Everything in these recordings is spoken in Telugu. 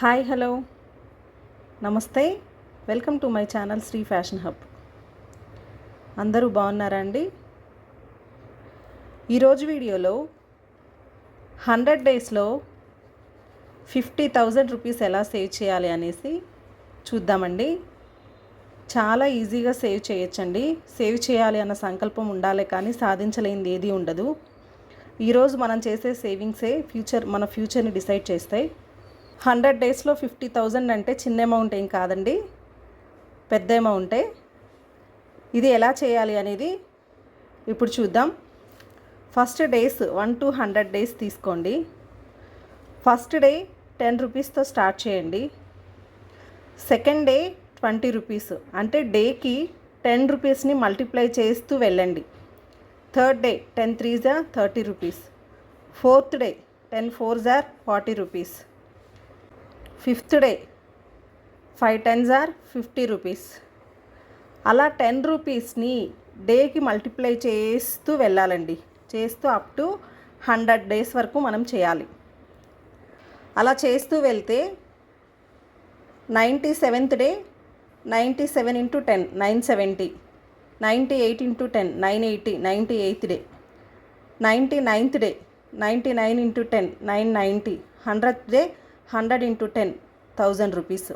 హాయ్ హలో నమస్తే. Welcome to my channel Sri fashion hub. అందరూ బాగున్నారా అండి? ఈరోజు వీడియోలో 100 డేస్లో 50,000 రూపీస్ ఎలా సేవ్ చేయాలి అనేసి చూద్దామండి. చాలా ఈజీగా సేవ్ చేయొచ్చండి. సేవ్ చేయాలి అన్న సంకల్పం ఉండాలి, కానీ సాధించలేనిది ఏది ఉండదు. ఈరోజు మనం చేసే సేవింగ్సే మన ఫ్యూచర్ని డిసైడ్ చేస్తాయి. 100 డేస్లో 50,000 అంటే చిన్న అమౌంట్ ఏం కాదండి, పెద్ద అమౌంటే. ఇది ఎలా చేయాలి అనేది ఇప్పుడు చూద్దాం. ఫస్ట్ డేస్ 1 to 100 డేస్ తీసుకోండి. ఫస్ట్ డే 10 రూపీస్తో స్టార్ట్ చేయండి. సెకండ్ డే 20 రూపీస్, అంటే డేకి 10 రూపీస్ని మల్టిప్లై చేస్తూ వెళ్ళండి. Third day 10 3s are 30 rupees. Fourth day 10 4s are 40 rupees. Fifth day 5 10s are 50 rupees. అలా 10 రూపీస్ని డేకి మల్టిప్లై చేస్తూ వెళ్ళాలండి. చేస్తూ అప్ టు 100 డేస్ వరకు మనం చేయాలి. అలా చేస్తూ వెళ్తే 97th day 97 into 10 970, 98 into 10 980, 98th day 99th day 99 into 10 990, 100th day 100 into 10 1000 rupees.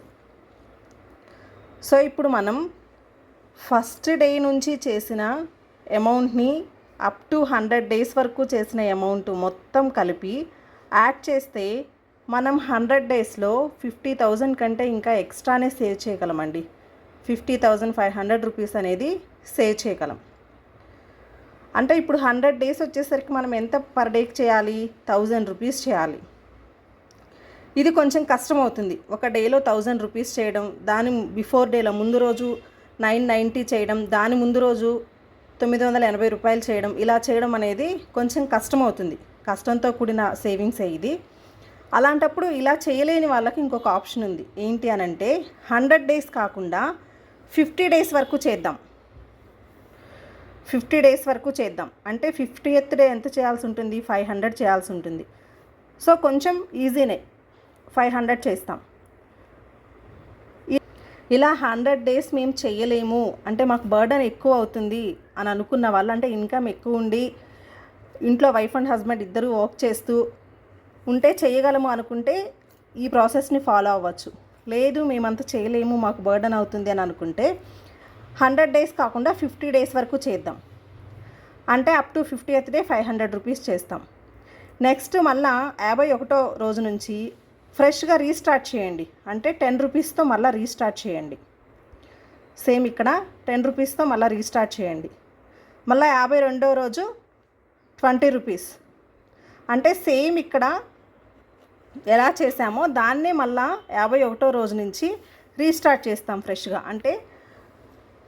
So ఇప్పుడు మనం ఫస్ట్ డే నుంచి చేసిన అమౌంట్ని అప్ టు 100 డేస్ వరకు చేసిన అమౌంట్ మొత్తం కలిపి యాడ్ చేస్తే మనం 100 డేస్లో 50,000 కంటే ఇంకా ఎక్స్ట్రానే సేవ్ చేయగలమండి. 50,500 రూపీస్ అనేది సేవ్ చేయగలం. అంటే ఇప్పుడు 100 డేస్ వచ్చేసరికి మనం ఎంత పర్ డేకి చేయాలి? 1000 రూపీస్ చేయాలి. ఇది కొంచెం కష్టం అవుతుంది. ఒక డేలో 1000 రూపీస్ చేయడం, దాని బిఫోర్ డేలో ముందు రోజు 990 చేయడం, దాని ముందు రోజు 980 రూపాయలు చేయడం, ఇలా చేయడం అనేది కొంచెం కష్టం అవుతుంది. కష్టంతో కూడిన సేవింగ్సే ఇది. అలాంటప్పుడు ఇలా చేయలేని వాళ్ళకి ఇంకొక ఆప్షన్ ఉంది. ఏంటి అనంటే 100 డేస్ కాకుండా 50 డేస్ వరకు చేద్దాం. 50 డేస్ వరకు చేద్దాం అంటే 50th డే ఎంత చేయాల్సి ఉంటుంది? 500 చేయాల్సి ఉంటుంది. సో కొంచెం ఈజీనే, 500 చేస్తాం. ఇలా 100 డేస్ మేము చెయ్యలేము అంటే మాకు బర్డన్ ఎక్కువ అవుతుంది అని అనుకున్న వాళ్ళు, అంటే ఇన్కమ్ ఎక్కువ ఉండి ఇంట్లో వైఫ్ అండ్ హస్బెండ్ ఇద్దరు వర్క్ చేస్తూ ఉంటే చేయగలము అనుకుంటే ఈ ప్రాసెస్ని ఫాలో అవ్వచ్చు. లేదు మేమంతా చేయలేము, మాకు బర్డన్ అవుతుంది అని అనుకుంటే 100 డేస్ కాకుండా 50 డేస్ వరకు చేద్దాం. అంటే up to 50th day 500 rupees చేస్తాం. నెక్స్ట్ మళ్ళా 51వ రోజు నుంచి ఫ్రెష్గా రీస్టార్ట్ చేయండి. అంటే 10 రూపీస్తో మళ్ళీ రీస్టార్ట్ చేయండి. సేమ్ ఇక్కడ 10 రూపీస్తో మళ్ళీ రీస్టార్ట్ చేయండి. మళ్ళీ 52వ రోజు 20 రూపీస్. అంటే సేమ్ ఇక్కడ ఎలా చేసామో దాన్నే మళ్ళీ 51వ రోజు నుంచి రీస్టార్ట్ చేస్తాం ఫ్రెష్గా. అంటే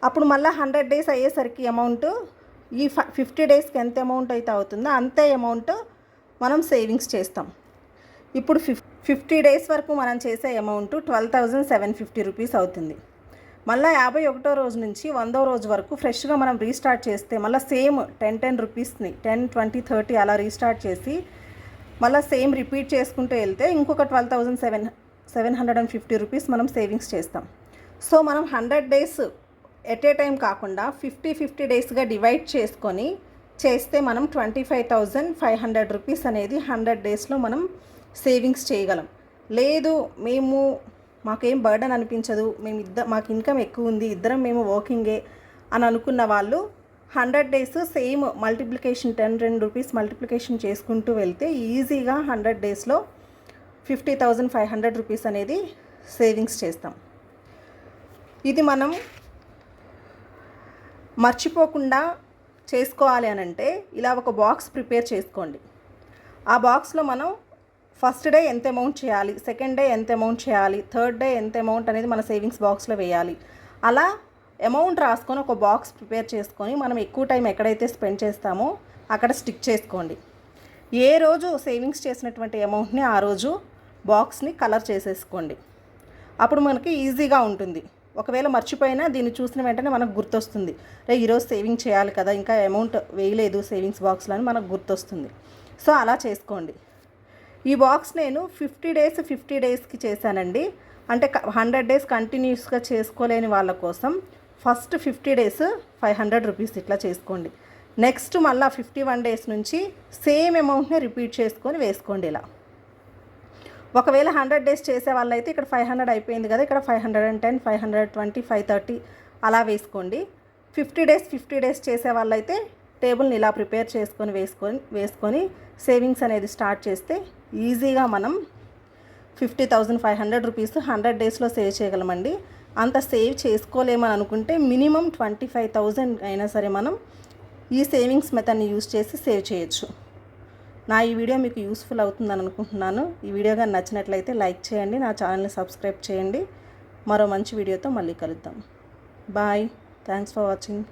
అప్పుడు మళ్ళీ 100 డేస్ అయ్యేసరికి అమౌంట్ ఈ 50 డేస్కి ఎంత అమౌంట్ అయితే అవుతుందో అంతే అమౌంట్ మనం సేవింగ్స్ చేస్తాం. ఇప్పుడు 50 డేస్ వరకు మనం చేసే అమౌంట్ 12,750 రూపీస్ అవుతుంది. మళ్ళీ 51వ రోజు నుంచి 100వ రోజు వరకు ఫ్రెష్గా మనం రీస్టార్ట్ చేస్తే మళ్ళీ సేమ్ 10 రూపీస్ని 10 20 30 అలా రీస్టార్ట్ చేసి మళ్ళీ సేమ్ రిపీట్ చేసుకుంటూ వెళ్తే ఇంకొక 12,750 రూపీస్ మనం సేవింగ్స్ చేస్తాం. సో మనం 100 డేస్ ఎట్ ఏ టైం కాకుండా 50 డేస్గా డివైడ్ చేసుకొని చేస్తే మనం 25,500 రూపీస్ అనేది 100 డేస్లో మనం సేవింగ్స్ చేయగలం. లేదు మాకేం బర్డన్ అనిపించదు, మాకు ఇన్కమ్ ఎక్కువ ఉంది, ఇద్దరం మేము వర్కింగే అని అనుకున్న వాళ్ళు 100 days same multiplication 10 rupees multiplication చేసుకుంటూ వెళ్తే ఈజీగా 100 డేస్లో 50,500 రూపీస్ అనేది సేవింగ్స్ చేస్తాం. ఇది మనం మర్చిపోకుండా చేసుకోవాలి అని అంటే ఇలా ఒక బాక్స్ ప్రిపేర్ చేసుకోండి. ఆ బాక్స్లో మనం ఫస్ట్ డే ఎంత అమౌంట్ చేయాలి, సెకండ్ డే ఎంత అమౌంట్ చేయాలి, థర్డ్ డే ఎంత అమౌంట్ అనేది మన సేవింగ్స్ బాక్స్లో వేయాలి. అలా అమౌంట్ రాసుకొని ఒక బాక్స్ ప్రిపేర్ చేసుకొని మనం ఎక్కువ టైం ఎక్కడైతే స్పెండ్ చేస్తామో అక్కడ స్టిక్ చేసుకోండి. ఏ రోజు సేవింగ్స్ చేసినటువంటి అమౌంట్ని ఆ రోజు బాక్స్ని కలర్ చేసేసుకోండి. అప్పుడు మనకి ఈజీగా ఉంటుంది. ఒకవేళ మర్చిపోయినా దీన్ని చూసిన వెంటనే మనకు గుర్తొస్తుంది, ఈరోజు సేవింగ్ చేయాలి కదా, ఇంకా అమౌంట్ వేయలేదు సేవింగ్స్ బాక్స్లో అని మనకు గుర్తొస్తుంది. సో అలా చేసుకోండి. ఈ బాక్స్ నేను 50 డేస్కి చేశానండి. అంటే 100 డేస్ కంటిన్యూస్గా చేసుకోలేని వాళ్ళ కోసం ఫస్ట్ 50 డేస్ 500 రూపీస్ ఇట్లా చేసుకోండి. నెక్స్ట్ మళ్ళీ 51 డేస్ నుంచి సేమ్ అమౌంట్ని రిపీట్ చేసుకొని వేసుకోండి. ఇలా ఒకవేళ 100 డేస్ చేసే వాళ్ళైతే ఇక్కడ 500 అయిపోయింది కదా, ఇక్కడ 510, 520, 530 అలా వేసుకోండి. 50 డేస్ చేసే వాళ్ళైతే టేబుల్ని ఇలా ప్రిపేర్ చేసుకొని వేసుకొని సేవింగ్స్ అనేది స్టార్ట్ చేస్తే ఈజీగా మనం 50,500 రూపీస్ 100 డేస్లో సేవ్ చేయగలమండి. అంత సేవ్ చేసుకోలేమని అనుకుంటే మినిమం 25,000 అయినా సరే మనం ఈ సేవింగ్స్ మెథడ్ని యూజ్ చేసి సేవ్ చేయొచ్చు. నా ఈ వీడియో మీకు యూస్ఫుల్ అవుతుందని అనుకుంటున్నాను. ఈ వీడియో కానీ నచ్చినట్లయితే లైక్ చేయండి, నా ఛానల్ని సబ్స్క్రైబ్ చేయండి. మరో మంచి వీడియోతో మళ్ళీ కలుద్దాం. బాయ్. Thanks for watching.